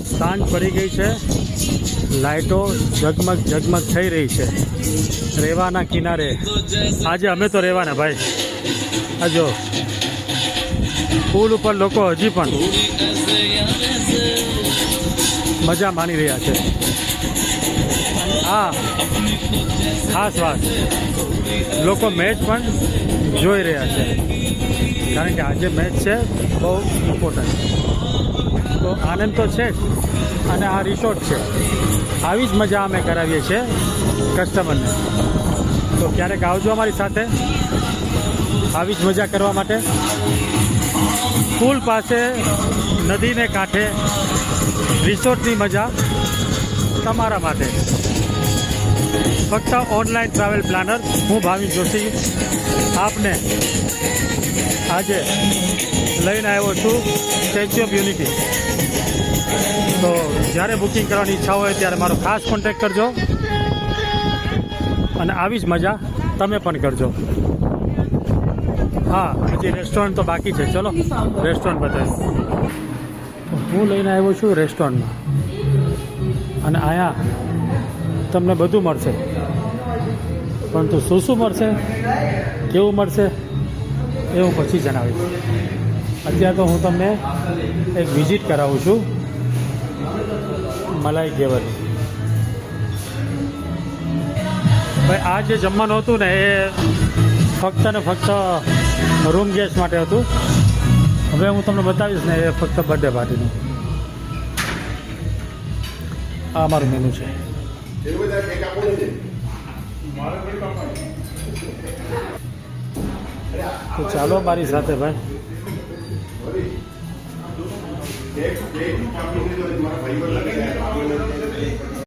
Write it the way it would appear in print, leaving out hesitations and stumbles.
સાંજ પડી ગઈ છે, લાઇટો ઝગમગ ઝગમગ થઈ રહી છે રેવાના કિનારે. આજે અમે તો રેવાના ભાઈ. આ જો પુલ ઉપર લોકો હજી પણ મજા માણી રહ્યા છે. હા, ખાસ વાત, લોકો મેચ પણ જોઈ રહ્યા છે, કારણ કે આજે મેચ છે બહુ ઇમ્પોર્ટન્ટ. તો આનંદ તો છે જ, અને આ રિસોર્ટ છે, આવી જ મજા અમે કરાવીએ છીએ કસ્ટમરને. તો ક્યારેક આવજો અમારી સાથે આવી જ મજા કરવા માટે. પુલ પાસે નદીને કાંઠે રિસોર્ટની મજા તમારા માટે. ફક્ત ઓનલાઈન ટ્રાવેલ પ્લાનર હું ભાવિન જોશી આપને આજે લઈને આવ્યો છું સ્ટેચ્યુ ઓફ યુનિટી. તો જ્યારે બુકિંગ કરવાની ઈચ્છા હોય ત્યારે મારો ખાસ કોન્ટેક્ટ કરજો, અને આવી જ મજા તમે પણ કરજો. હા, હજી રેસ્ટોરન્ટ તો બાકી છે. ચલો રેસ્ટોરન્ટ બતાવીશ. હું લઈને આવ્યો છું રેસ્ટોરન્ટમાં, અને અહીંયા તમને બધું મળશે, પરંતુ શું શું મળશે, કેવું મળશે એ હું પછી જણાવીશ. અત્યારે તો હું તમને એક વિઝિટ કરાવું છું મલાઈ ગેવર. ભાઈ આ જે જમવાનું હતું ને એ ફક્ત ને ફક્ત રૂમ ગેસ્ટ માટે હતું. હવે હું તમને બતાવીશ ને એ ફક્ત બર્થડે પાર્ટીનું. આ અમારું મેનુ છે. તો ચાલો મારી સાથે ભાઈ.